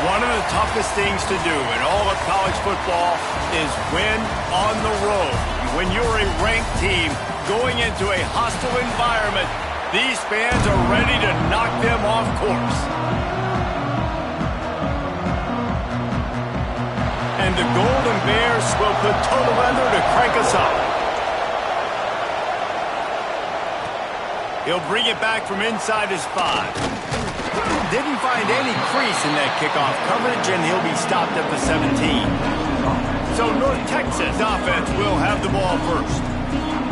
One of the toughest things to do in all of college football is win on the road. When you're a ranked team going into a hostile environment, these fans are ready to knock them off course. And the Golden Bears will put total weather to crank us up. He'll bring it back from inside his 5. Didn't find any crease in that kickoff coverage, and he'll be stopped at the 17. So North Texas offense will have the ball first.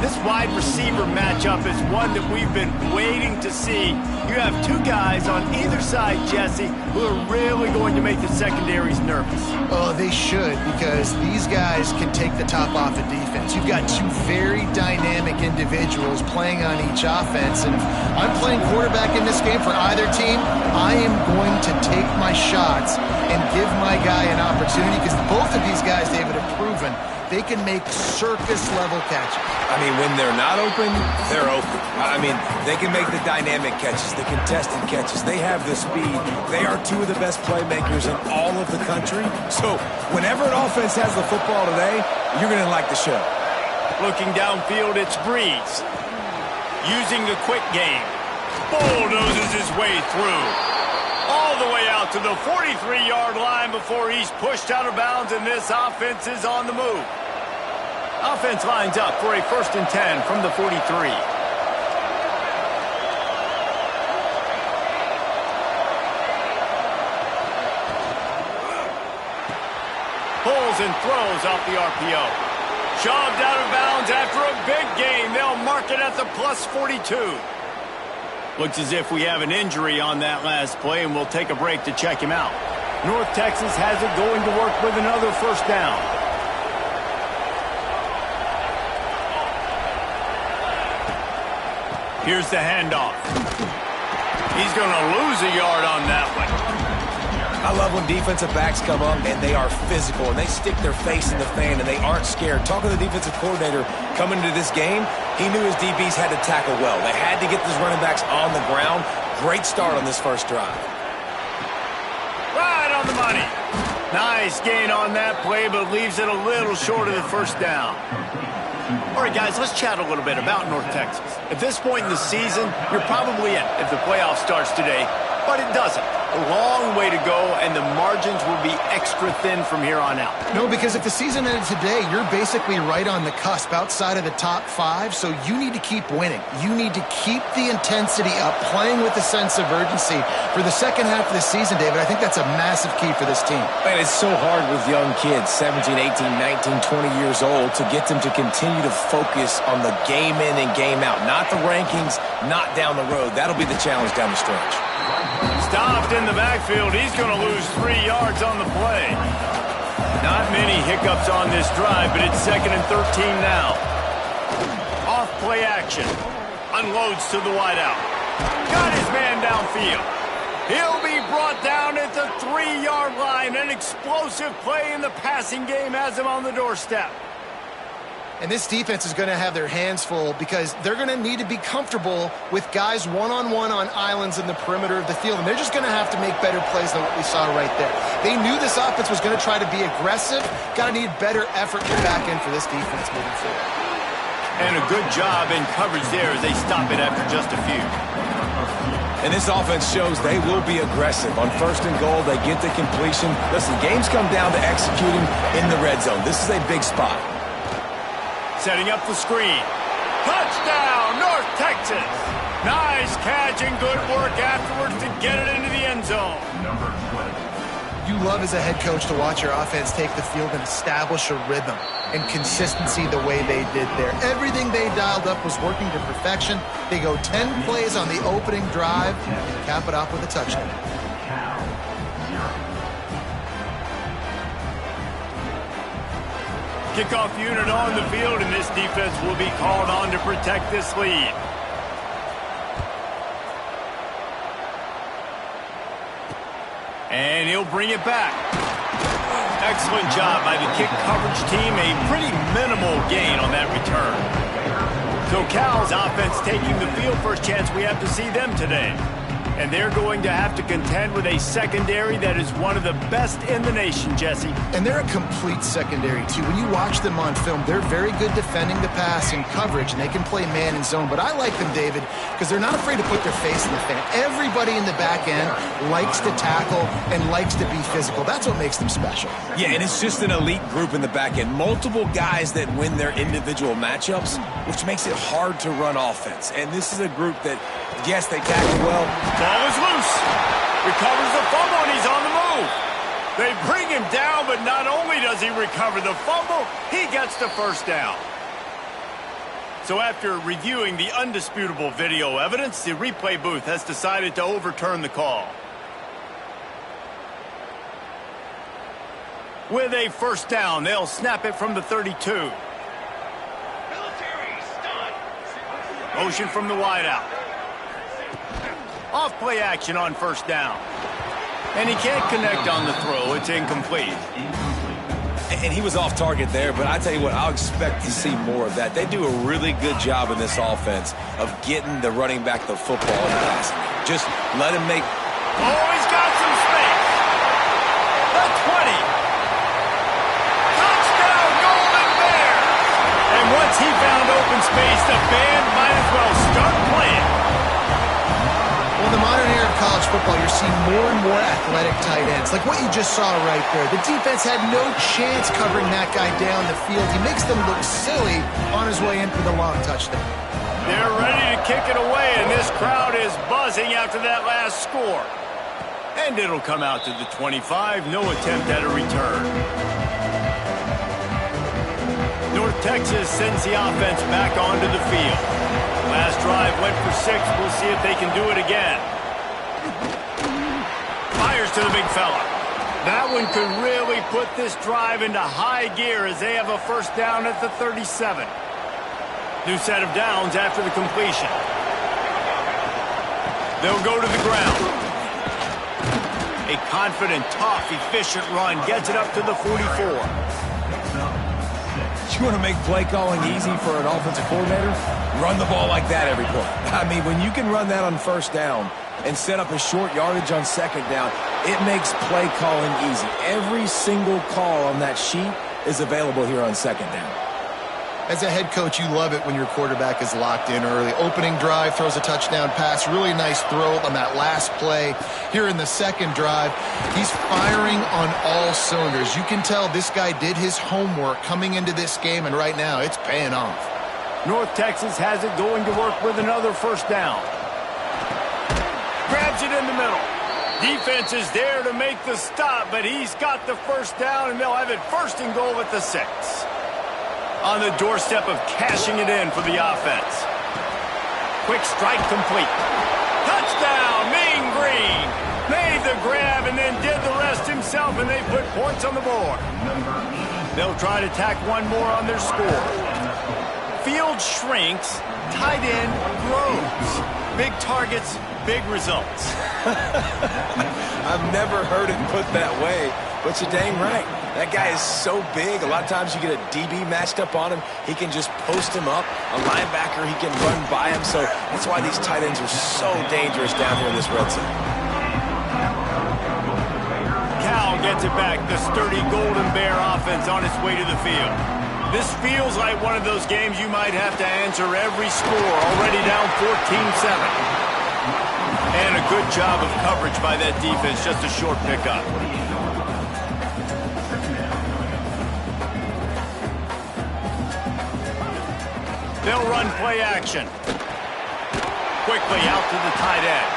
This wide receiver matchup is one that we've been waiting to see. You have two guys on either side, Jesse, who are really going to make the secondaries nervous. Oh, they should, because these guys can take the top off of defense. You've got two very dynamic individuals playing on each offense, and if I'm playing quarterback in this game for either team, I am going to take my shots and give my guy an opportunity, because both of these guys, David, have proven they can make circus-level catches. I mean, when they're not open, they're open. I mean, they can make the dynamic catches, the contested catches. They have the speed. They are two of the best playmakers in all of the country. So whenever an offense has the football today, you're going to like the show. Looking downfield, it's Breeze. Using the quick game. Bulldozes his way through. All the way out to the 43-yard line before he's pushed out of bounds, and this offense is on the move. Offense lines up for a 1st and 10 from the 43. Pulls and throws off the RPO. Shoved out of bounds after a big gain. They'll mark it at the plus 42. Looks as if we have an injury on that last play, and we'll take a break to check him out. North Texas has it going to work with another 1st down. Here's the handoff. He's going to lose a yard on that one. I love when defensive backs come up and they are physical and they stick their face in the fan and they aren't scared. Talking to the defensive coordinator coming into this game, he knew his DBs had to tackle well. They had to get these running backs on the ground. Great start on this first drive. Right on the money. Nice gain on that play, but leaves it a little short of the 1st down. All right, guys, let's chat a little bit about North Texas. At this point in the season, you're probably in if the playoff starts today, but it doesn't. A long way to go, and the margins will be extra thin from here on out. No, because if the season ended today, you're basically right on the cusp outside of the top 5, so you need to keep winning. You need to keep the intensity up, playing with a sense of urgency for the second half of the season, David. I think that's a massive key for this team. And it's so hard with young kids, 17, 18, 19, 20 years old, to get them to continue to focus on the game in and game out. Not the rankings, not down the road. That'll be the challenge down the stretch. Stopped in the backfield. He's going to lose 3 yards on the play. Not many hiccups on this drive, but it's 2nd and 13 now. Off play action. Unloads to the wideout. Got his man downfield. He'll be brought down at the 3-yard line. An explosive play in the passing game has him on the doorstep. And this defense is going to have their hands full because they're going to need to be comfortable with guys one-on-one on islands in the perimeter of the field. And they're just going to have to make better plays than what we saw right there. They knew this offense was going to try to be aggressive. Got to need better effort in the back end for this defense moving forward. And a good job in coverage there as they stop it after just a few. And this offense shows they will be aggressive. On 1st and goal, they get the completion. Listen, games come down to executing in the red zone. This is a big spot. Setting up the screen. Touchdown, North Texas. Nice catch and good work afterwards to get it into the end zone. You love as a head coach to watch your offense take the field and establish a rhythm and consistency the way they did there. Everything they dialed up was working to perfection. They go 10 plays on the opening drive and cap it off with a touchdown. Kickoff unit on the field, and this defense will be called on to protect this lead. And he'll bring it back. Excellent job by the kick coverage team. A pretty minimal gain on that return. So Cal's offense taking the field. First chance we have to see them today. And they're going to have to contend with a secondary that is one of the best in the nation, Jesse. And they're a complete secondary, too. When you watch them on film, they're very good defending the pass and coverage, and they can play man and zone. But I like them, David, because they're not afraid to put their face in the fan. Everybody in the back end likes to tackle and likes to be physical. That's what makes them special. Yeah, and it's just an elite group in the back end. Multiple guys that win their individual matchups, which makes it hard to run offense. And this is a group that, yes, they tackle well. Ball is loose. Recovers the fumble, and he's on the move. They bring him down, but not only does he recover the fumble, he gets the first down. So after reviewing the undisputable video evidence, the replay booth has decided to overturn the call. With a first down, they'll snap it from the 32. Motion from the wideout. Off play action on first down. And he can't connect on the throw. It's incomplete. And he was off target there, but I tell you what, I'll expect to see more of that. They do a really good job in this offense of getting the running back the football and passing. Just let him make... Oh, he's got some space. The 20. Touchdown, Golden Bear. And once he found open space, the band might as well start playing. Well, in the modern era of college football, you're seeing more and more athletic tight ends, like what you just saw right there. The defense had no chance covering that guy down the field. He makes them look silly on his way in for the long touchdown. They're ready to kick it away, and this crowd is buzzing after that last score. And it'll come out to the 25. No attempt at a return. North Texas sends the offense back onto the field. Last drive went for 6. We'll see if they can do it again. Fires to the big fella. That one could really put this drive into high gear as they have a first down at the 37. New set of downs after the completion. They'll go to the ground. A confident, tough, efficient run gets it up to the 44. You want to make play calling easy for an offensive coordinator? Run the ball like that every play. I mean, when you can run that on first down and set up a short yardage on second down, it makes play calling easy. Every single call on that sheet is available here on second down. As a head coach, you love it when your quarterback is locked in early. Opening drive, throws a touchdown pass. Really nice throw on that last play. Here in the second drive, he's firing on all cylinders. You can tell this guy did his homework coming into this game, and right now it's paying off. North Texas has it going to work with another first down. Grabs it in the middle. Defense is there to make the stop, but he's got the first down, and they'll have it first and goal at the 6. On the doorstep of cashing it in for the offense. Quick strike complete. Touchdown, Mean Green. Made the grab and then did the rest himself, and they put points on the board. They'll try to tack one more on their score. Field shrinks, tight end grows. Big targets, big results. I've never heard it put that way, but you're dang right. That guy is so big. A lot of times you get a DB matched up on him. He can just post him up. A linebacker, he can run by him. So that's why these tight ends are so dangerous down here in this red zone. Cal gets it back. The sturdy Golden Bear offense on its way to the field. This feels like one of those games you might have to answer every score. Already down 14-7. And a good job of coverage by that defense. Just a short pickup. They'll run play action. Quickly out to the tight end.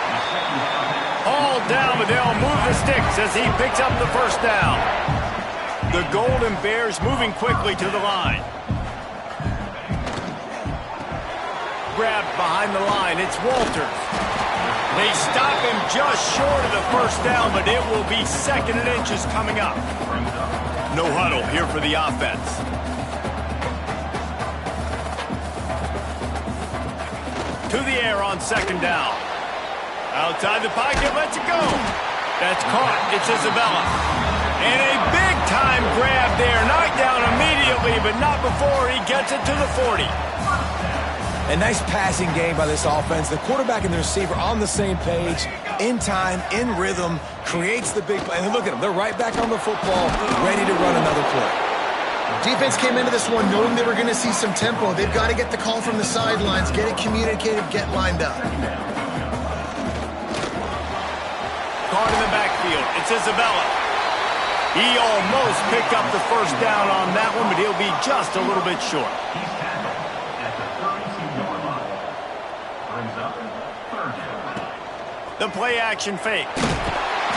All down, but they'll move the sticks as he picks up the first down. The Golden Bears moving quickly to the line. Grabbed behind the line. It's Walters. They stop him just short of the first down, but it will be second and inches coming up. No huddle here for the offense. To the air on second down. Outside the pocket, lets it go. That's caught. It's Isabella. And a big-time grab there. Knocked down immediately, but not before he gets it to the 40. A nice passing game by this offense. The quarterback and the receiver on the same page, in time, in rhythm, creates the big play. And look at them. They're right back on the football, ready to run another play. Defense came into this one knowing they were going to see some tempo. They've got to get the call from the sidelines, get it communicated, get lined up. Caught in the backfield. It's Isabella. He almost picked up the first down on that one, but he'll be just a little bit short. The play action fake.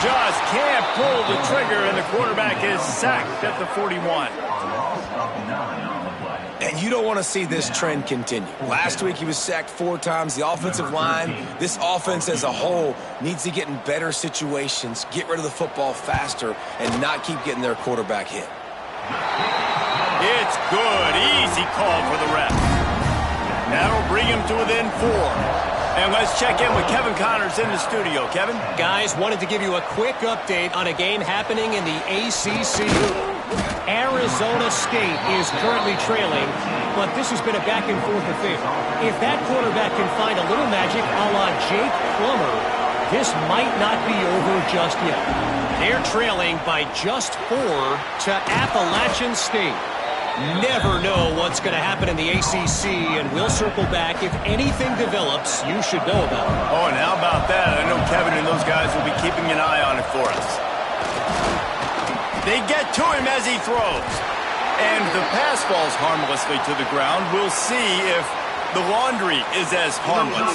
Just can't pull the trigger, and the quarterback is sacked at the 41. And you don't want to see this trend continue. Last week he was sacked 4 times. The offensive line, this offense as a whole, needs to get in better situations, get rid of the football faster, and not keep getting their quarterback hit. It's good. Easy call for the ref. That'll bring him to within 4. And let's check in with Kevin Connors in the studio. Kevin? Guys, wanted to give you a quick update on a game happening in the ACC. Arizona State is currently trailing, but this has been a back-and-forth affair. If that quarterback can find a little magic a la Jake Plummer, this might not be over just yet. They're trailing by just 4 to Appalachian State. Never know what's going to happen in the ACC, and we'll circle back if anything develops you should know about. Oh, and how about that? I know Kevin and those guys will be keeping an eye on it for us. They get to him as he throws. And the pass falls harmlessly to the ground. We'll see if the laundry is as harmless.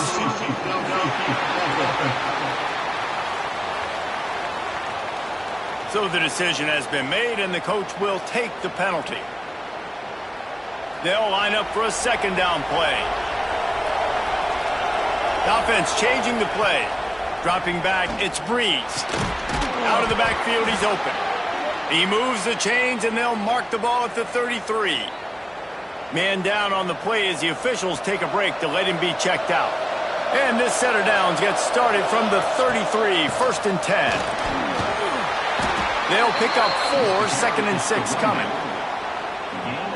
So the decision has been made, and the coach will take the penalty. They'll line up for a second down play. Offense changing the play. Dropping back, it's Breeze. Out of the backfield, he's open. He moves the chains, and they'll mark the ball at the 33. Man down on the play as the officials take a break to let him be checked out. And this set of downs gets started from the 33, 1st and 10. They'll pick up 4, 2nd and 6 coming.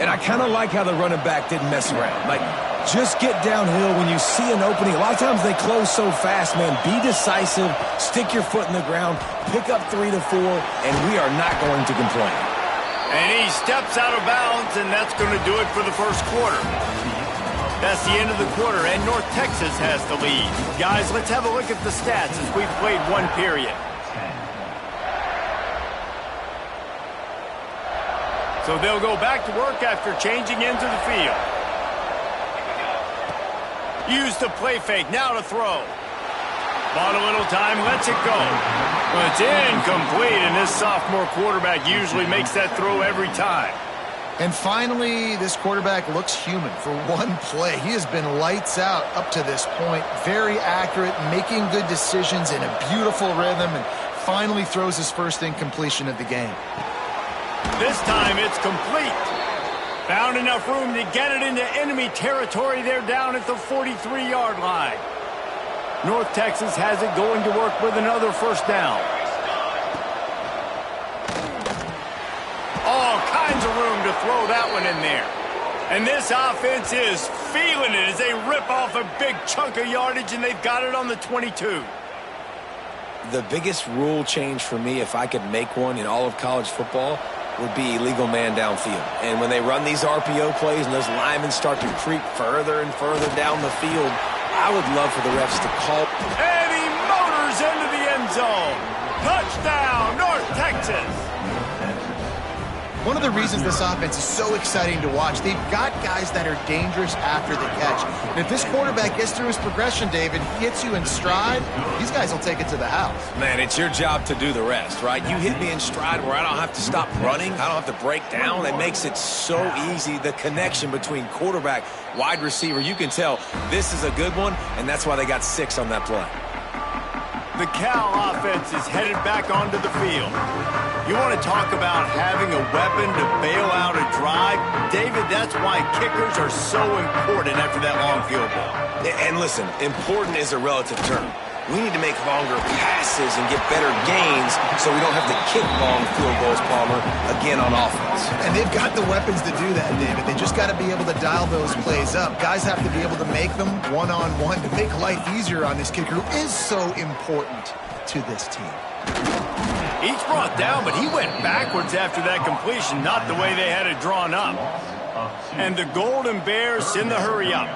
And I kind of like how the running back didn't mess around. Like, just get downhill when you see an opening. A lot of times they close so fast, man. Be decisive, stick your foot in the ground, pick up 3 to 4, and we are not going to complain. And he steps out of bounds, and that's going to do it for the first quarter. That's the end of the quarter, and North Texas has the lead. Guys, let's have a look at the stats as we've played 1 period. So they'll go back to work after changing into the field. Use the play fake, now to throw. Bought a little time, lets it go. Well, it's incomplete, and this sophomore quarterback usually makes that throw every time. And finally, this quarterback looks human for 1 play. He has been lights out up to this point. Very accurate, making good decisions in a beautiful rhythm, and finally throws his first incompletion of the game. This time it's complete. Found enough room to get it into enemy territory. They're down at the 43-yard line. North Texas has it going to work with another first down. All kinds of room to throw that one in there. And this offense is feeling it as they rip off a big chunk of yardage, and they've got it on the 22. The biggest rule change for me, if I could make one in all of college football, would be illegal man downfield. And when they run these RPO plays and those linemen start to creep further and further down the field, I would love for the refs to call. And he motors into the end zone. Touchdown, North Texas. One of the reasons this offense is so exciting to watch, they've got guys that are dangerous after the catch. And if this quarterback gets through his progression, David, hits you in stride, these guys will take it to the house. Man, it's your job to do the rest, right? You hit me in stride where I don't have to stop running. I don't have to break down. It makes it so easy. The connection between quarterback, wide receiver, you can tell this is a good one, and that's why they got 6 on that play. The Cal offense is headed back onto the field. You want to talk about having a weapon to bail out a drive? David, that's why kickers are so important after that long field goal. And listen, important is a relative term. we need to make longer passes and get better gains so we don't have to kick long field goals, Palmer, again on offense. And they've got the weapons to do that, David. They just got to be able to dial those plays up. Guys have to be able to make them one-on-one to make life easier on this kicker who is so important to this team. He's brought down, but he went backwards after that completion, not the way they had it drawn up. And the Golden Bears in the hurry up.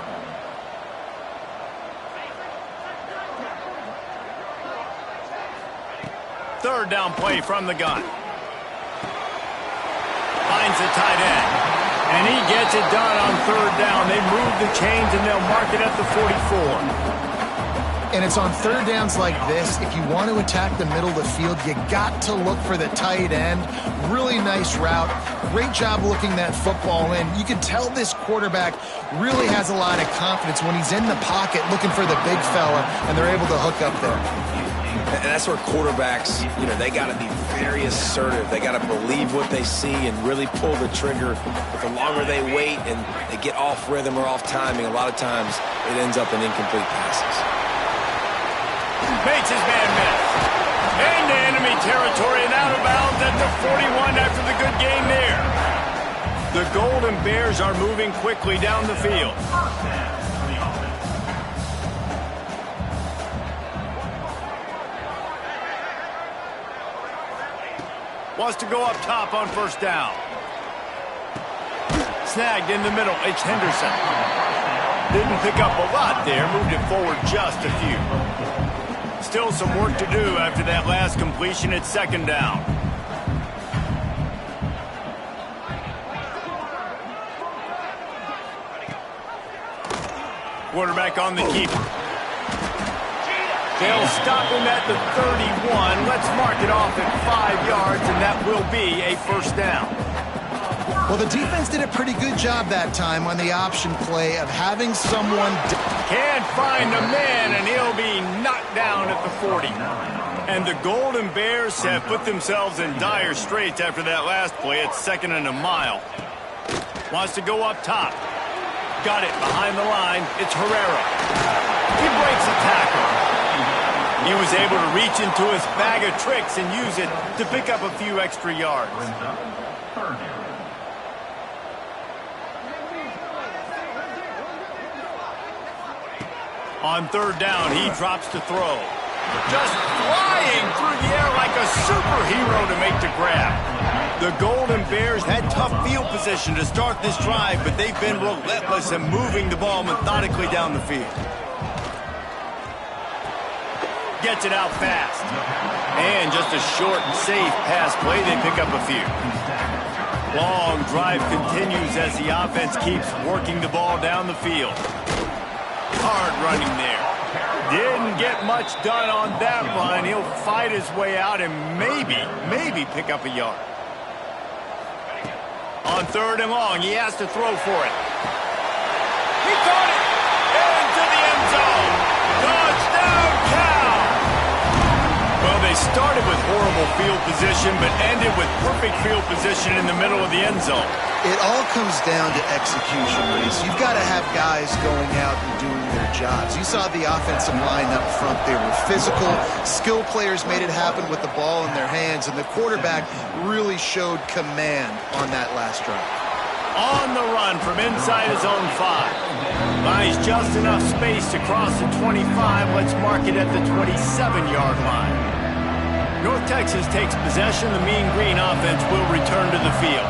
Third down play from the gun. Finds the tight end. And he gets it done on third down. They move the chains and they'll mark it at the 44. And it's on third downs like this, if you want to attack the middle of the field, you got to look for the tight end. Really nice route. Great job looking that football in. You can tell this quarterback really has a lot of confidence when he's in the pocket looking for the big fella, and they're able to hook up there. And that's where quarterbacks, they got to be very assertive. They got to believe what they see and really pull the trigger. But the longer they wait and they get off rhythm or off timing, a lot of times it ends up in incomplete passes. Makes his man miss. Into enemy territory and out of bounds at the 41 after the good gain there. The Golden Bears are moving quickly down the field. Wants to go up top on first down. Snagged in the middle. It's Henderson. Didn't pick up a lot there. Moved it forward just a few. Still some work to do after that last completion at second down. Quarterback on the keeper. They'll stop him at the 31. Let's mark it off at 5 yards, and that will be a first down. Well, the defense did a pretty good job that time on the option play of having someone... Can't find a man, and he'll be knocked down at the 40. And the Golden Bears have put themselves in dire straits after that last play at 2nd and a mile. Wants to go up top. Got it behind the line. It's Herrera. He breaks a tackle. He was able to reach into his bag of tricks and use it to pick up a few extra yards. On third down, he drops to throw. Just flying through the air like a superhero to make the grab. The Golden Bears had tough field position to start this drive, but they've been relentless in moving the ball methodically down the field. Gets it out fast. And just a short and safe pass play, they pick up a few. Long drive continues as the offense keeps working the ball down the field. Hard running there. Didn't get much done on that run. He'll fight his way out and maybe pick up a yard. On third and long, he has to throw for it. He caught it! Into the end zone! Touchdown, Cal! Well, they started with horrible field position, but ended with perfect field position in the middle of the end zone. It all comes down to execution, Reese. You've got to have guys going out and doing their jobs. You saw the offensive line up front. They were physical. Skill players made it happen with the ball in their hands, and the quarterback really showed command on that last drive. On the run from inside his own 5. Buys just enough space to cross the 25. Let's mark it at the 27-yard line. North Texas takes possession. The Mean Green offense will return to the field.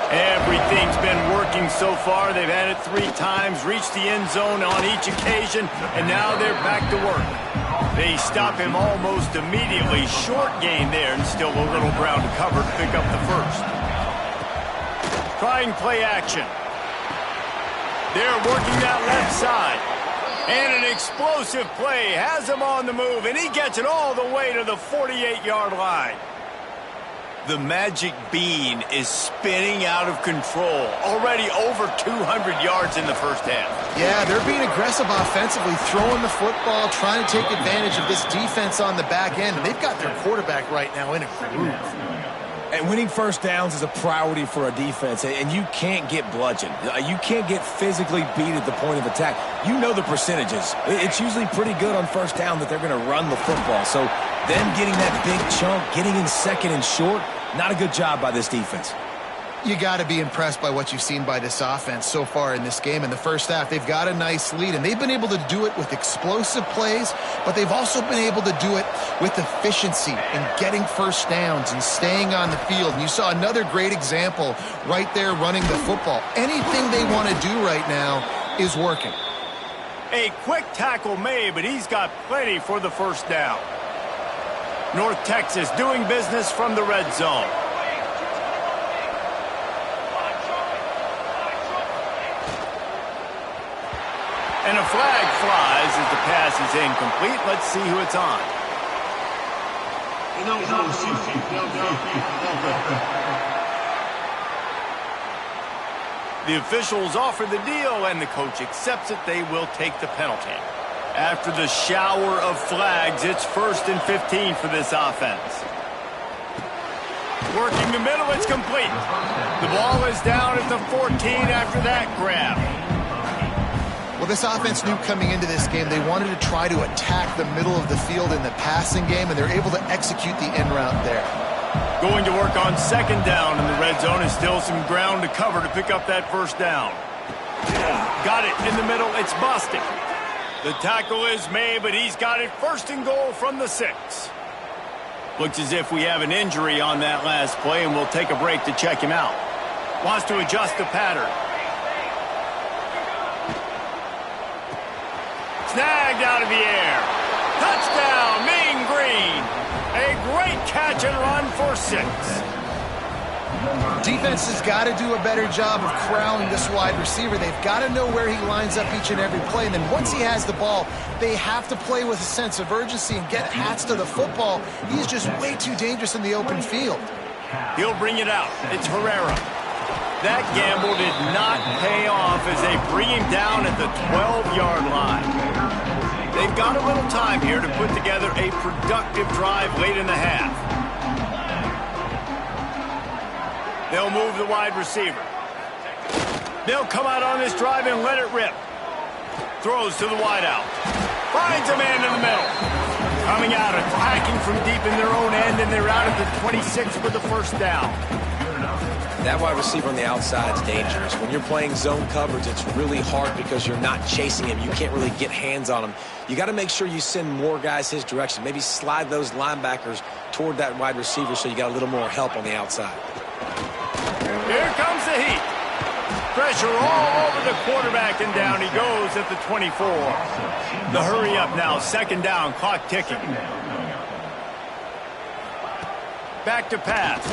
Everything's been working so far. They've had it 3 times, reached the end zone on each occasion, and now they're back to work. They stop him almost immediately. Short gain there, and still a little ground to cover to pick up the first. Trying play action. They're working that left side. And an explosive play has him on the move, and he gets it all the way to the 48-yard line. The magic bean is spinning out of control. Already over 200 yards in the first half. Yeah, they're being aggressive offensively, throwing the football, trying to take advantage of this defense on the back end. And they've got their quarterback right now in a groove. And winning first downs is a priority for a defense, and you can't get bludgeoned. You can't get physically beat at the point of attack. You know the percentages. It's usually pretty good on first down that they're going to run the football. So them getting that big chunk, getting in second and short, not a good job by this defense. You got to be impressed by what you've seen by this offense so far in this game. In the first half, they've got a nice lead, and they've been able to do it with explosive plays, but they've also been able to do it with efficiency and getting first downs and staying on the field. And you saw another great example right there running the football. Anything they want to do right now is working. A quick tackle made, but he's got plenty for the first down. North Texas doing business from the red zone. And a flag flies as the pass is incomplete. Let's see who it's on. The officials offer the deal, and the coach accepts it. They will take the penalty. After the shower of flags, it's 1st and 15 for this offense. Working the middle, it's complete. The ball is down at the 14 after that grab. Well, this offense knew coming into this game they wanted to try to attack the middle of the field in the passing game, and they're able to execute the end route there. Going to work on second down in the red zone, and still some ground to cover to pick up that first down. Got it in the middle. It's busted. The tackle is made, but he's got it 1st and goal from the 6. Looks as if we have an injury on that last play, and we'll take a break to check him out. Wants to adjust the pattern. Snagged out of the air. Touchdown, Mean Green. A great catch and run for 6. Defense has got to do a better job of corralling this wide receiver. They've got to know where he lines up each and every play. And then once he has the ball, they have to play with a sense of urgency and get hats to the football. He's just way too dangerous in the open field. He'll bring it out. It's Herrera. That gamble did not pay off as they bring him down at the 12-yard line. They've got a little time here to put together a productive drive late in the half. They'll move the wide receiver. They'll come out on this drive and let it rip. Throws to the wideout. Finds a man in the middle. Coming out, attacking from deep in their own end, and they're out at the 26 for the first down. That wide receiver on the outside is dangerous. When you're playing zone coverage, it's really hard because you're not chasing him. You can't really get hands on him. You got to make sure you send more guys his direction. Maybe slide those linebackers toward that wide receiver so you got a little more help on the outside. Here comes the heat. Pressure all over the quarterback, and down he goes at the 24. The hurry up now, 2nd down, clock ticking. Back to pass.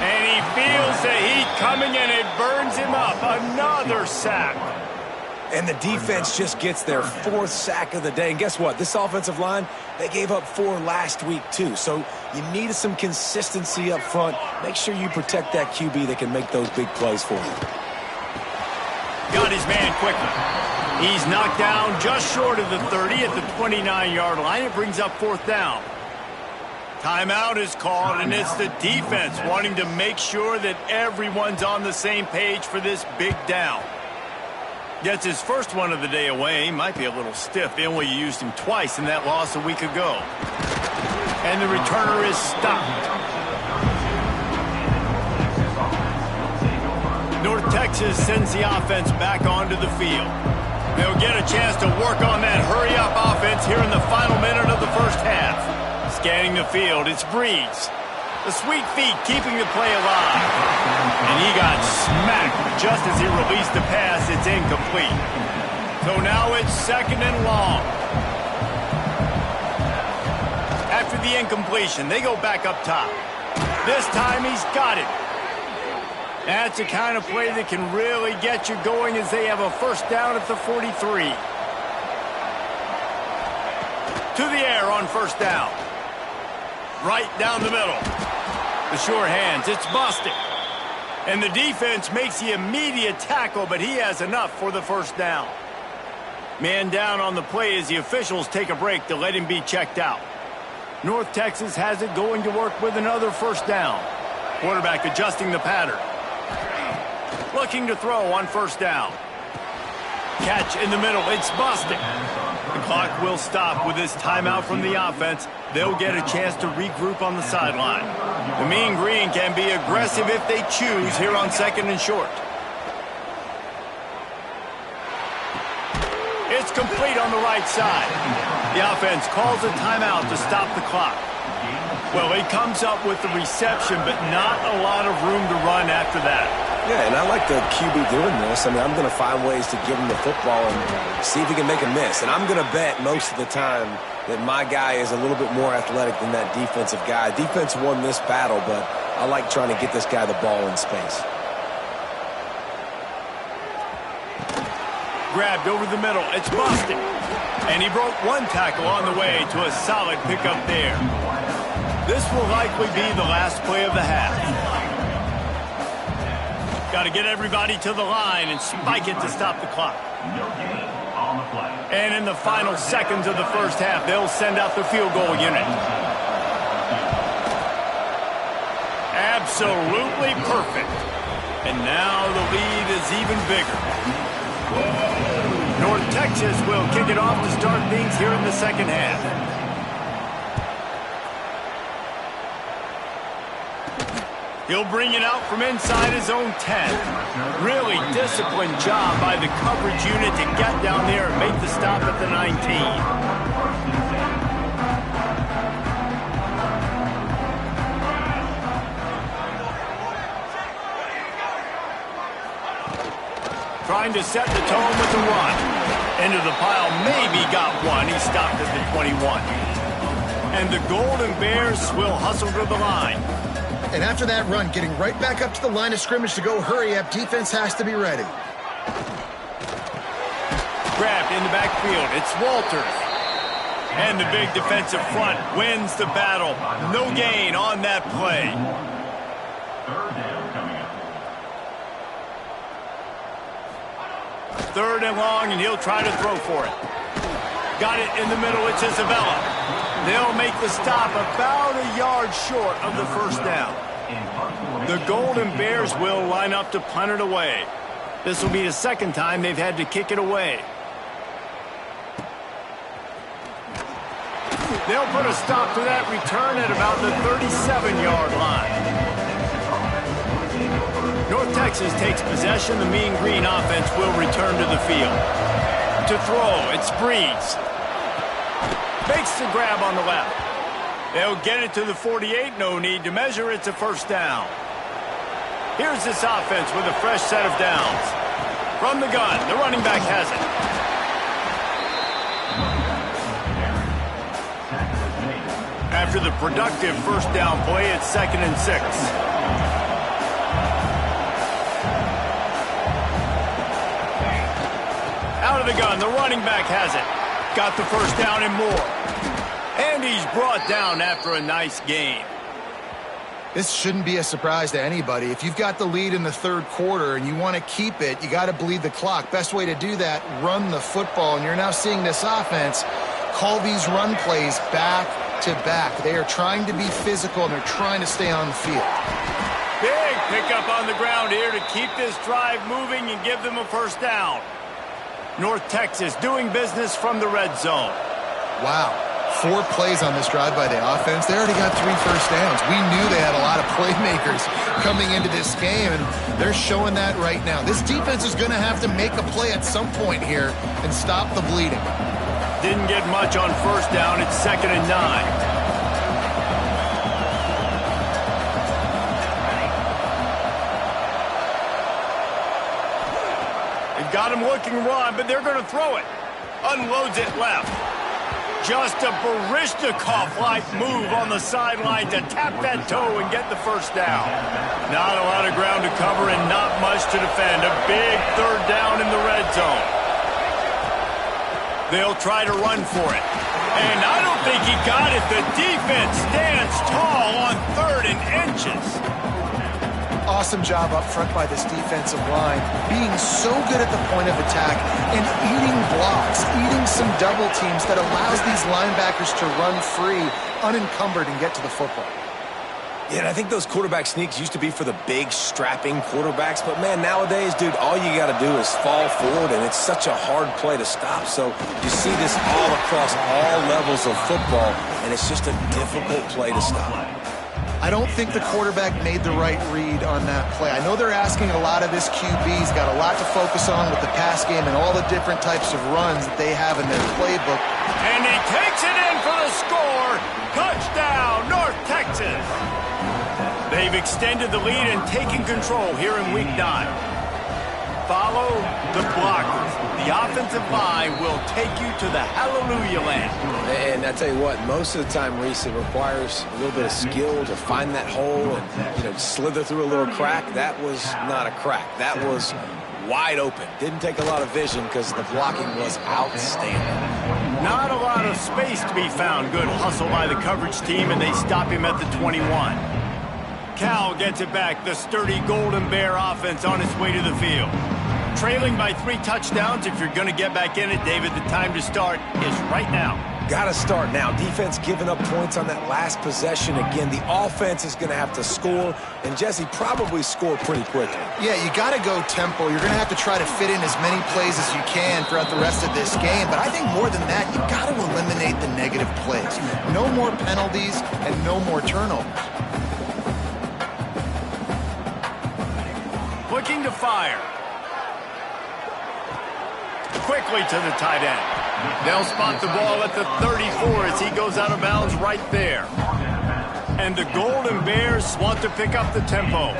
And he feels the heat coming, and it burns him up. Another sack. And the defense just gets their 4th sack of the day. And guess what? This offensive line, they gave up 4 last week too. So you need some consistency up front. Make sure you protect that QB that can make those big plays for you. Got his man quickly. He's knocked down just short of the 30 at the 29-yard line. It brings up 4th down. Timeout is called, and it's the defense wanting to make sure that everyone's on the same page for this big down. Gets his first one of the day away. He might be a little stiff. They only used him twice in that loss a week ago. And the returner is stopped. North Texas sends the offense back onto the field. They'll get a chance to work on that hurry-up offense here in the final minute of the first half. Scanning the field, it's Breeze. The sweet feet keeping the play alive. And he got smacked just as he released the pass. It's incomplete. So now it's 2nd and long. After the incompletion, they go back up top. This time he's got it. That's the kind of play that can really get you going as they have a first down at the 43. To the air on first down. Right down the middle. The sure hands, it's busted. And the defense makes the immediate tackle, but he has enough for the first down. Man down on the play as the officials take a break to let him be checked out. North Texas has it going to work with another first down. Quarterback adjusting the pattern. Looking to throw on first down. Catch in the middle. It's busted. The clock will stop with this timeout from the offense. They'll get a chance to regroup on the sideline. The Mean Green can be aggressive if they choose here on 2nd and short. It's complete on the right side. The offense calls a timeout to stop the clock. Well, he comes up with the reception, but not a lot of room to run after that. Yeah, and I like the QB doing this. I mean, I'm going to find ways to give him the football and see if he can make a miss. And I'm going to bet most of the time that my guy is a little bit more athletic than that defensive guy. Defense won this battle, but I like trying to get this guy the ball in space. Grabbed over the middle. It's busted. And he broke one tackle on the way to a solid pickup there. This will likely be the last play of the half. Got to get everybody to the line and spike it to stop the clock. And in the final seconds of the first half, they'll send out the field goal unit. Absolutely perfect. And now the lead is even bigger. North Texas will kick it off to start things here in the second half. He'll bring it out from inside his own 10. Really disciplined job by the coverage unit to get down there and make the stop at the 19. Trying to set the tone with the run. Into the pile, maybe got one. He stopped at the 21. And the Golden Bears will hustle to the line. And after that run, getting right back up to the line of scrimmage to go hurry up, defense has to be ready. Grabbed in the backfield. It's Walters. And the big defensive front wins the battle. No gain on that play. Third and long, and he'll try to throw for it. Got it in the middle. It's Isabella. They'll make the stop about a yard short of the first down. The Golden Bears will line up to punt it away. This will be the second time they've had to kick it away. They'll put a stop to that return at about the 37-yard line. North Texas takes possession. The Mean Green offense will return to the field. To throw, it's Breeze. Makes the grab on the left. They'll get it to the 48. No need to measure. It's a first down. Here's this offense with a fresh set of downs. From the gun, the running back has it. After the productive first down play, it's 2nd and 6. Out of the gun, the running back has it. Got the first down and more. And he's brought down after a nice gain. This shouldn't be a surprise to anybody. If you've got the lead in the third quarter and you want to keep it, you got to bleed the clock. Best way to do that, run the football. And you're now seeing this offense call these run plays back to back. They are trying to be physical, and they're trying to stay on the field. Big pickup on the ground here to keep this drive moving and give them a first down. North Texas doing business from the red zone. Wow. 4 plays on this drive by the offense. They already got 3 first downs. We knew they had a lot of playmakers coming into this game, and they're showing that right now. This defense is going to have to make a play at some point here and stop the bleeding. Didn't get much on first down. It's 2nd and 9. Got him looking run, but they're going to throw it. Unloads it left. Just a Baryshnikov-like move on the sideline to tap that toe and get the first down. Not a lot of ground to cover and not much to defend. A big third down in the red zone. They'll try to run for it. And I don't think he got it. The defense stands tall on 3rd and inches. Awesome job up front by this defensive line, being so good at the point of attack and eating blocks, eating some double teams that allows these linebackers to run free, unencumbered, and get to the football. Yeah, and I think those quarterback sneaks used to be for the big, strapping quarterbacks. But, man, nowadays, dude, all you got to do is fall forward, and it's such a hard play to stop. So you see this all across all levels of football, and it's just a difficult play to stop. I don't think the quarterback made the right read on that play. I know they're asking a lot of this QB. He's got a lot to focus on with the pass game and all the different types of runs that they have in their playbook. And he takes it in for the score. Touchdown, North Texas. They've extended the lead and taken control here in Week 9. Follow the blockers. The offensive line will take you to the hallelujah land. And I tell you what, most of the time, Reese, it requires a little bit of skill to find that hole and, slither through a little crack. That was not a crack. That was wide open. Didn't take a lot of vision because the blocking was outstanding. Not a lot of space to be found. Good hustle by the coverage team, and they stop him at the 21. Cal gets it back. The sturdy Golden Bear offense on its way to the field. Trailing by 3 touchdowns. If you're going to get back in it, David, the time to start is right now. Got to start now. Defense giving up points on that last possession. Again, the offense is going to have to score, and Jesse probably score pretty quickly. Yeah, you got to go tempo. You're going to have to try to fit in as many plays as you can throughout the rest of this game. But I think more than that, you got to eliminate the negative plays. No more penalties and no more turnovers. Looking to fire. Quickly to the tight end. They'll spot the ball at the 34 as he goes out of bounds right there. And the Golden Bears want to pick up the tempo.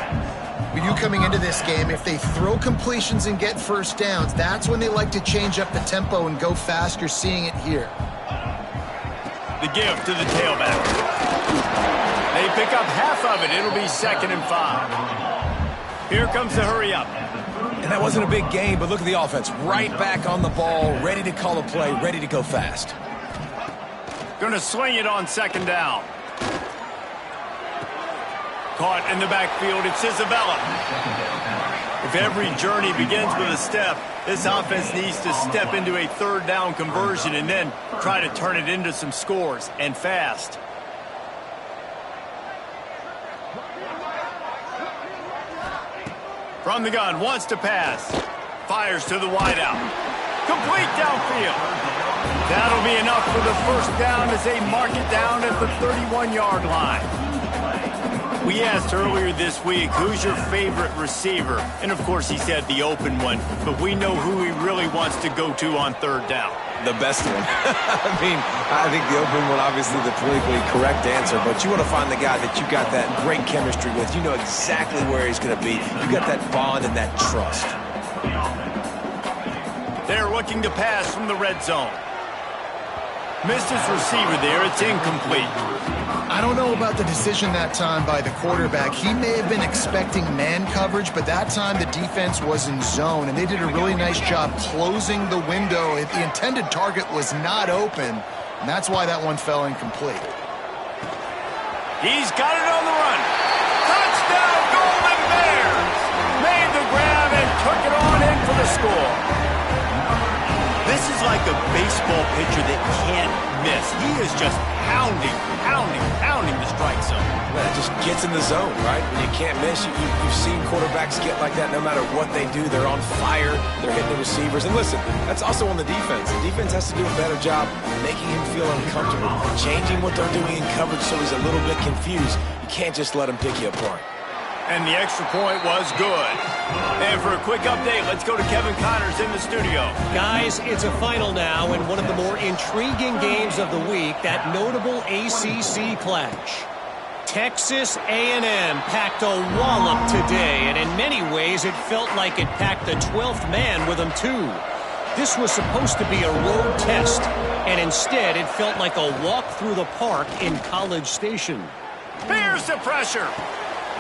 You coming into this game, if they throw completions and get first downs, that's when they like to change up the tempo and go fast. You're seeing it here. The give to the tailback. They pick up half of it. It'll be 2nd and 5. Here comes the hurry up. And that wasn't a big gain, but look at the offense. Right back on the ball, ready to call a play, ready to go fast. Gonna swing it on 2nd down. Caught in the backfield, it's Isabella. If every journey begins with a step, this offense needs to step into a 3rd down conversion and then try to turn it into some scores, and fast. From the gun, wants to pass. Fires to the wideout. Complete downfield. That'll be enough for the 1st down as they mark it down at the 31-yard line. We asked earlier this week, who's your favorite receiver? And, of course, he said the open one. But we know who he really wants to go to on 3rd down. The best one. I think the open one, obviously the politically correct answer, but you want to find the guy that you got that great chemistry with. You know exactly where he's going to be. You got that bond and that trust. They're looking to pass from the red zone. Missed his receiver there. It's incomplete. I don't know about the decision that time by the quarterback. He may have been expecting man coverage, but that time the defense was in zone, and they did a really nice job closing the window. The intended target was not open, and that's why that one fell incomplete. He's got it on the run. Touchdown, Golden Bears! Made the grab and took it on in for the score. This is like a baseball pitcher that can't miss. He is just pounding the strike zone. Well, it just gets in the zone, right? When you can't miss, you've seen quarterbacks get like that no matter what they do. They're on fire. They're hitting the receivers. And listen, that's also on the defense. The defense has to do a better job making him feel uncomfortable, changing what they're doing in coverage so he's a little bit confused. You can't just let him pick you apart. And the extra point was good. And for a quick update, let's go to Kevin Connors in the studio. Guys, it's a final now in one of the more intriguing games of the week, that notable ACC clash. Texas A&M packed a wallop today, and in many ways it felt like it packed the 12th man with them too. This was supposed to be a road test, and instead it felt like a walk through the park in College Station. Here's the pressure.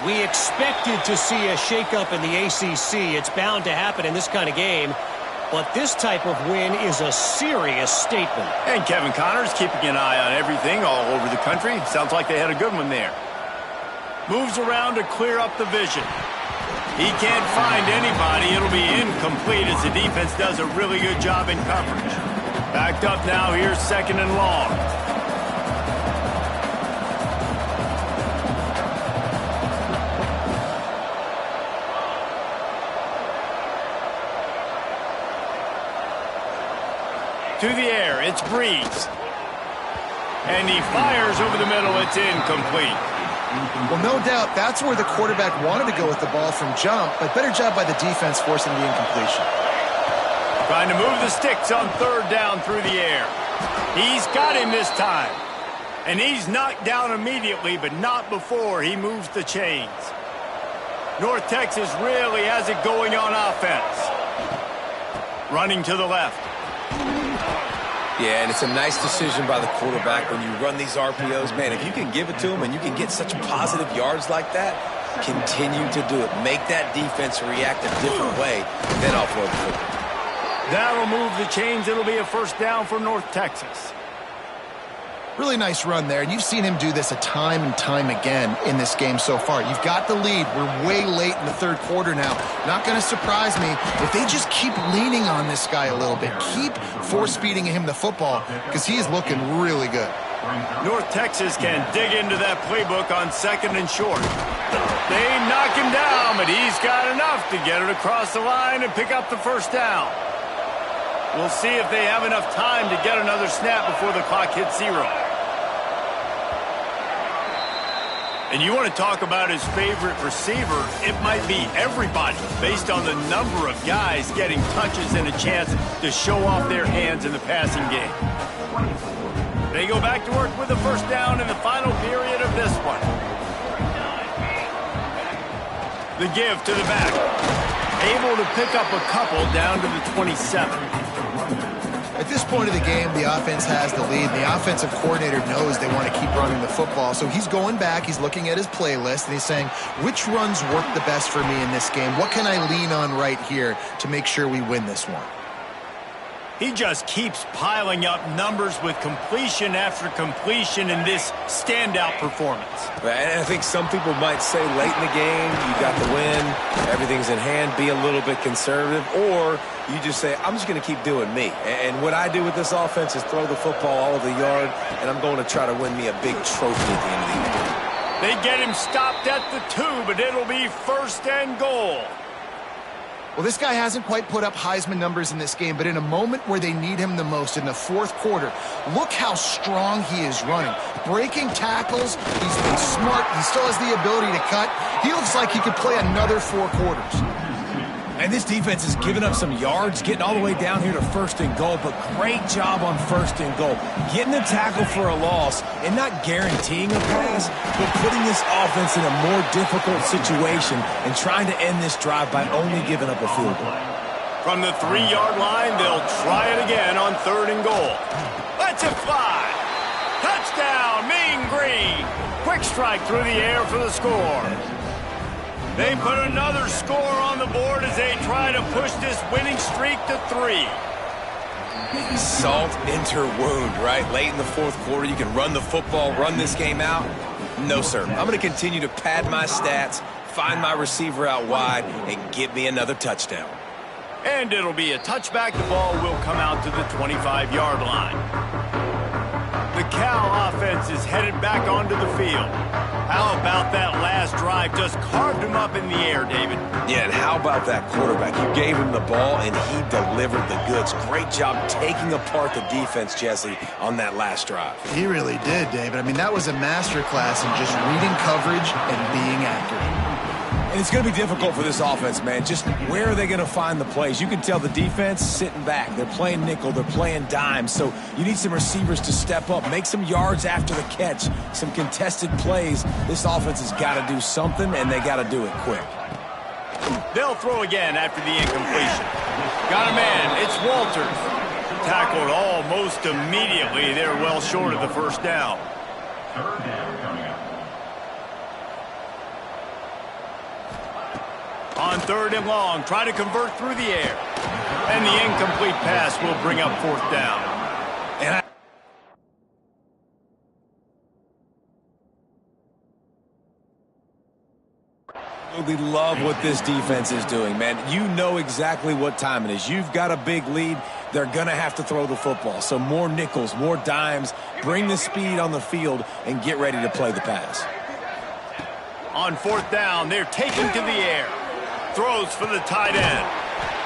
We expected to see a shakeup in the ACC. It's bound to happen in this kind of game. But this type of win is a serious statement. And Kevin Connors keeping an eye on everything all over the country. Sounds like they had a good one there. Moves around to clear up the vision. He can't find anybody. It'll be incomplete as the defense does a really good job in coverage. Backed up now. Here's 2nd and long. To the air, it's Breeze. And he fires over the middle. It's incomplete. Well, no doubt that's where the quarterback wanted to go with the ball from jump, but better job by the defense forcing the incompletion. Trying to move the sticks on 3rd down through the air. He's got him this time. And he's knocked down immediately, but not before he moves the chains. North Texas really has it going on offense. Running to the left. Yeah, and it's a nice decision by the quarterback when you run these RPOs. Man, if you can give it to him and you can get such positive yards like that, continue to do it. Make that defense react a different way, then offload the football. That'll move the chains. It'll be a 1st down for North Texas. Really nice run there, and you've seen him do this a time and time again in this game so far. You've got the lead. We're way late in the 3rd quarter now. Not going to surprise me if they just keep leaning on this guy a little bit. Keep force-feeding him the football because he is looking really good. North Texas can dig into that playbook on 2nd and short. They knock him down, but he's got enough to get it across the line and pick up the 1st down. We'll see if they have enough time to get another snap before the clock hits 0. And you want to talk about his favorite receiver, it might be everybody based on the number of guys getting touches and a chance to show off their hands in the passing game. They go back to work with the 1st down in the final period of this one. The give to the back. Able to pick up a couple down to the 27. At this point of the game, the offense has the lead. The offensive coordinator knows they want to keep running the football. So he's going back, he's looking at his playlist, and he's saying, which runs work the best for me in this game? What can I lean on right here to make sure we win this one? He just keeps piling up numbers with completion after completion in this standout performance. And I think some people might say late in the game, you got the win, everything's in hand, be a little bit conservative, or you just say, I'm just going to keep doing me. And what I do with this offense is throw the football all over the yard, and I'm going to try to win me a big trophy at the end of the year. They get him stopped at the 2, but it'll be 1st and goal. Well, this guy hasn't quite put up Heisman numbers in this game, but in a moment where they need him the most, in the 4th quarter, look how strong he is running. Breaking tackles, he's been smart, he still has the ability to cut. He looks like he could play another 4 quarters. And this defense has given up some yards, getting all the way down here to 1st and goal, but great job on 1st and goal. Getting the tackle for a loss and not guaranteeing a pass, but putting this offense in a more difficult situation and trying to end this drive by only giving up a field goal. From the 3-yard line, they'll try it again on 3rd and goal. Let's it fly! Touchdown, Mean Green! Quick strike through the air for the score. They put another score on the board as they try to push this winning streak to 3. Salt into wound, right? Late in the 4th quarter, you can run the football, run this game out. No, sir. I'm going to continue to pad my stats, find my receiver out wide, and get me another touchdown. And it'll be a touchback. The ball will come out to the 25-yard line. The Cal offense is headed back onto the field. How about that last drive? Just carved him up in the air, David. Yeah, and how about that quarterback? You gave him the ball, and he delivered the goods. Great job taking apart the defense, Jesse, on that last drive. He really did, David. I mean, that was a masterclass in just reading coverage and being accurate. And it's going to be difficult for this offense, man. Just where are they going to find the plays? You can tell the defense sitting back. They're playing nickel. They're playing dime. So you need some receivers to step up, make some yards after the catch, some contested plays. This offense has got to do something, and they got to do it quick. They'll throw again after the incompletion. Got a man. It's Walters. Tackled almost immediately. They're well short of the 1st down. On 3rd and long, try to convert through the air. And the incomplete pass will bring up 4th down. absolutely love what this defense is doing, man. You know exactly what time it is. You've got a big lead. They're going to have to throw the football. So more nickels, more dimes, bring the speed on the field, and get ready to play the pass. On fourth down, they're taking to the air. Throws for the tight end.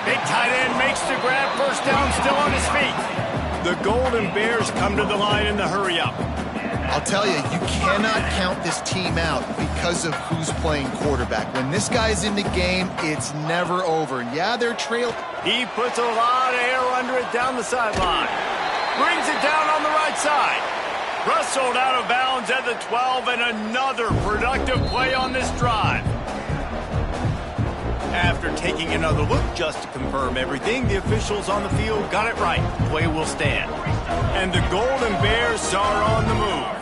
Big tight end makes the grab. First down, still on his feet. The Golden Bears come to the line in the hurry-up. I'll tell you, you cannot count this team out because of who's playing quarterback. When this guy's in the game, it's never over. And yeah, they're trailing. He puts a lot of air under it down the sideline. Brings it down on the right side. Wrestled out of bounds at the 12, and another productive play on this drive. After taking another look just to confirm everything, the officials on the field got it right. Play will stand. And the Golden Bears are on the move.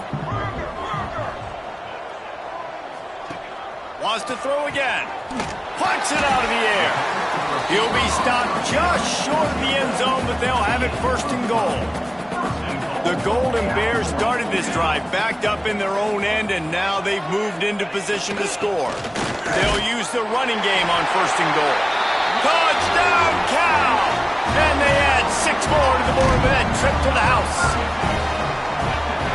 Wants to throw again. Punts it out of the air. He'll be stopped just short of the end zone, but they'll have it first and goal. The Golden Bears started this drive backed up in their own end, and now they've moved into position to score. They'll use the running game on first and goal. Touchdown, Cal! And they add 6 more to the board with that trip to the house.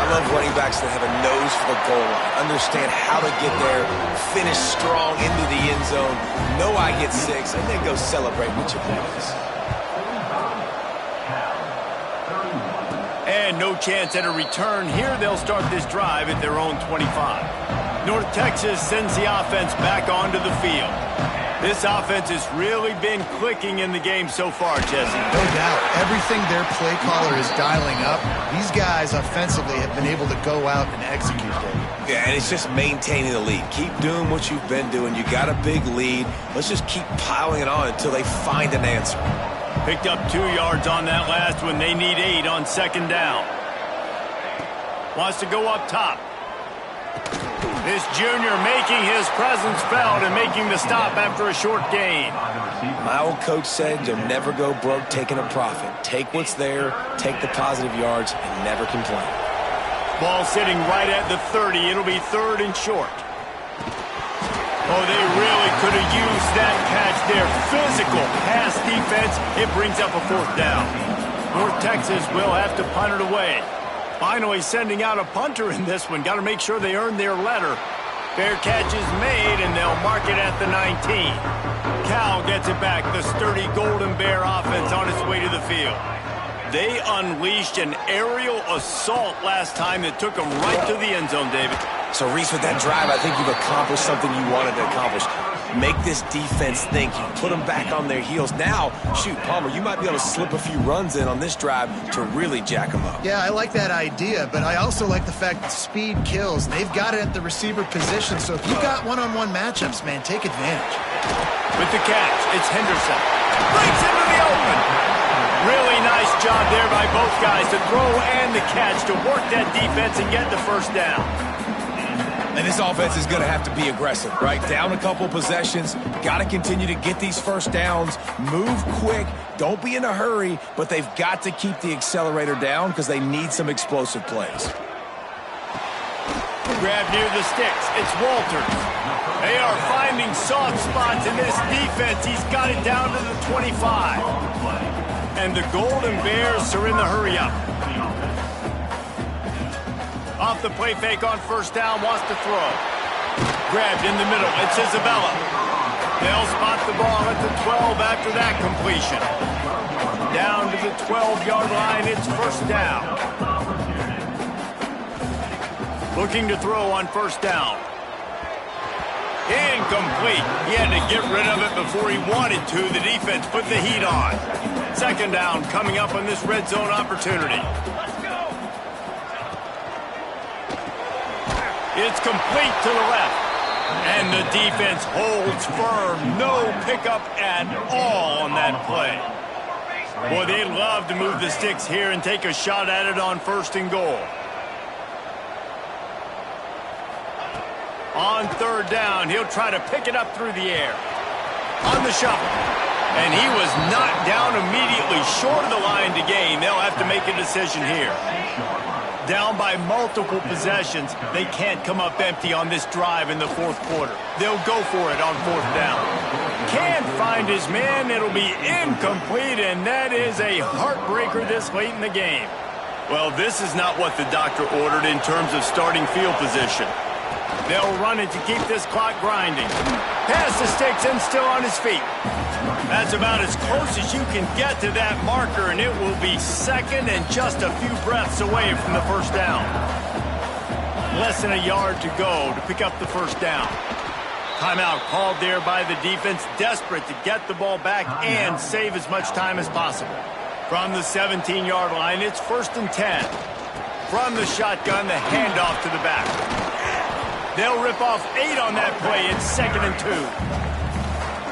I love running backs that have a nose for the goal line, understand how to get there, finish strong into the end zone, know I get 6, and then go celebrate with your boys. And no chance at a return here. They'll start this drive at their own 25. North Texas sends the offense back onto the field. This offense has really been clicking in the game so far, Jesse. No doubt. Everything their play caller is dialing up, these guys offensively have been able to go out and execute it. Yeah, and it's just maintaining the lead. Keep doing what you've been doing. You got a big lead. Let's just keep piling it on until they find an answer. Picked up 2 yards on that last one. They need 8 on second down. Wants to go up top. This junior making his presence felt and making the stop after a short gain. My old coach said you'll never go broke taking a profit. Take what's there, take the positive yards, and never complain. Ball sitting right at the 30. It'll be third and short. Oh, they really could have used that catch there. Physical pass defense. It brings up a fourth down. North Texas will have to punt it away. Finally sending out a punter in this one. Got to make sure they earn their letter. Fair catch is made, and they'll mark it at the 19. Cal gets it back. The sturdy Golden Bear offense on its way to the field. They unleashed an aerial assault last time that took them right to the end zone, David. So, Reese, with that drive, I think you've accomplished something you wanted to accomplish. Make this defense think. You put them back on their heels. Now, shoot, Palmer, you might be able to slip a few runs in on this drive to really jack them up. Yeah, I like that idea, but I also like the fact that speed kills. They've got it at the receiver position, so if you've got one-on-one matchups, man, take advantage. With the catch, it's Henderson. Breaks into the open. Really nice job there by both guys to throw and the catch to work that defense and get the first down. And this offense is going to have to be aggressive, right? Down a couple possessions. Got to continue to get these first downs. Move quick. Don't be in a hurry, but they've got to keep the accelerator down because they need some explosive plays. Grab near the sticks. It's Walters. They are finding soft spots in this defense. He's got it down to the 25. And the Golden Bears are in the hurry-up. Off the play fake on first down, wants to throw. Grabbed in the middle, it's Isabella. They'll spot the ball at the 12 after that completion. Down to the 12-yard line, it's first down. Looking to throw on first down. Incomplete. He had to get rid of it before he wanted to. The defense put the heat on. Second down coming up on this red zone opportunity. It's complete to the left. And the defense holds firm. No pickup at all on that play. Boy, they'd love to move the sticks here and take a shot at it on first and goal. On third down, he'll try to pick it up through the air. On the shuffle. And he was knocked down immediately short of the line to gain. They'll have to make a decision here. Down by multiple possessions, they can't come up empty on this drive in the fourth quarter. They'll go for it on fourth down. Can't find his man. It'll be incomplete, and that is a heartbreaker this late in the game. Well, this is not what the doctor ordered in terms of starting field position. They'll run it to keep this clock grinding. Pass the sticks and still on his feet. That's about as close as you can get to that marker, and it will be second and just a few breaths away from the first down. Less than a yard to go to pick up the first down. Timeout called there by the defense, desperate to get the ball back and save as much time as possible. From the 17-yard line, it's 1st and 10. From the shotgun, the handoff to the back. They'll rip off 8 on that play. It's 2nd and 2.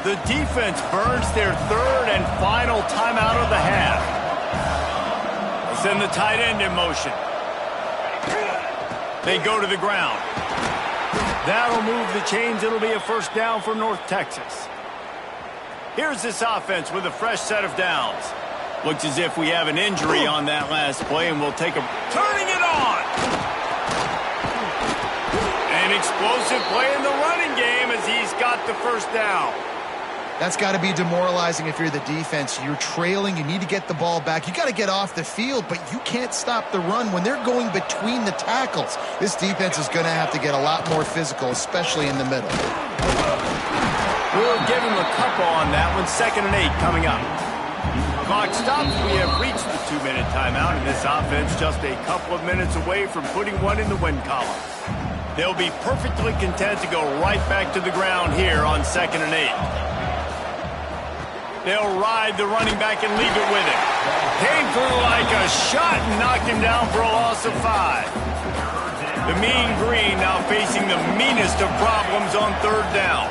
The defense burns their third and final timeout of the half. They'll send the tight end in motion. They go to the ground. That'll move the chains. It'll be a first down for North Texas. Here's this offense with a fresh set of downs. Looks as if we have an injury on that last play, and we'll take a... Turning it on! An explosive play in the running game as he's got the first down. That's got to be demoralizing if you're the defense. You're trailing. You need to get the ball back. You got to get off the field, but you can't stop the run when they're going between the tackles. This defense is going to have to get a lot more physical, especially in the middle. We'll give him a couple on that one. 2nd and 8 coming up. Clock stops. We have reached the 2-minute timeout, and this offense just a couple of minutes away from putting one in the win column. They'll be perfectly content to go right back to the ground here on 2nd and 8. They'll ride the running back and leave it with him. Came through like a shot and knocked him down for a loss of 5. The mean green now facing the meanest of problems on 3rd down.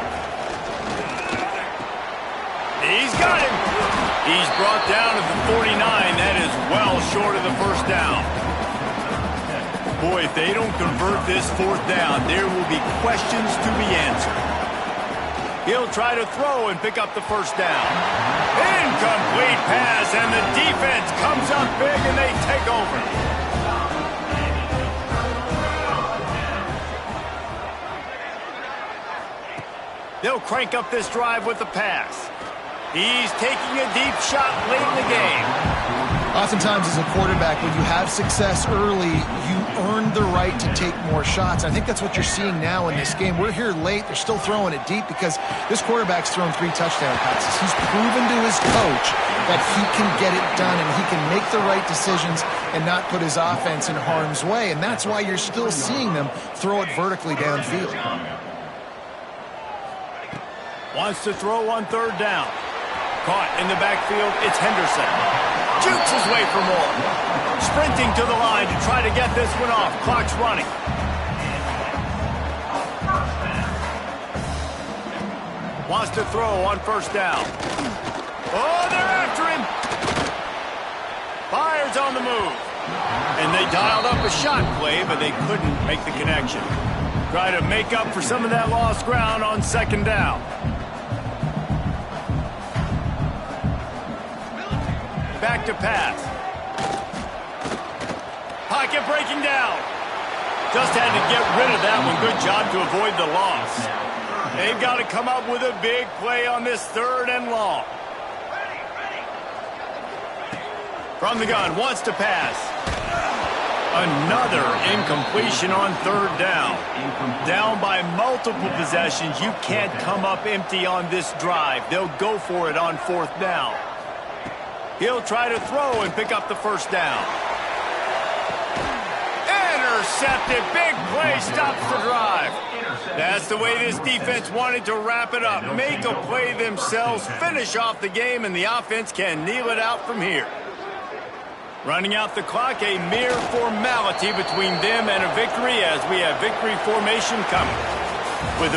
He's got him. He's brought down at the 49. That is well short of the first down. Boy, if they don't convert this 4th down, there will be questions to be answered. He'll try to throw and pick up the first down. Incomplete pass, and the defense comes up big, and they take over. They'll crank up this drive with the pass. He's taking a deep shot late in the game. Oftentimes as a quarterback, when you have success early, you earn the right to take more shots. I think that's what you're seeing now in this game. We're here late. They're still throwing it deep because this quarterback's thrown 3 touchdown passes. He's proven to his coach that he can get it done and he can make the right decisions and not put his offense in harm's way. And that's why you're still seeing them throw it vertically downfield. Wants to throw on 3rd down. Caught in the backfield, it's Henderson. Jukes his way for more. Sprinting to the line to try to get this one off. Clock's running. Wants to throw on 1st down. Oh, they're after him. Fires on the move. And they dialed up a shot play, but they couldn't make the connection. Try to make up for some of that lost ground on 2nd down. Back to pass. Pocket breaking down. Just had to get rid of that one. Good job to avoid the loss. They've got to come up with a big play on this 3rd and long. From the gun, wants to pass. Another incompletion on 3rd down. Down by multiple possessions. You can't come up empty on this drive. They'll go for it on 4th down. He'll try to throw and pick up the first down. Intercepted. Big play stops the drive. That's the way this defense wanted to wrap it up. Make a play themselves, finish off the game, and the offense can kneel it out from here. Running out the clock, a mere formality between them and a victory as we have victory formation coming. With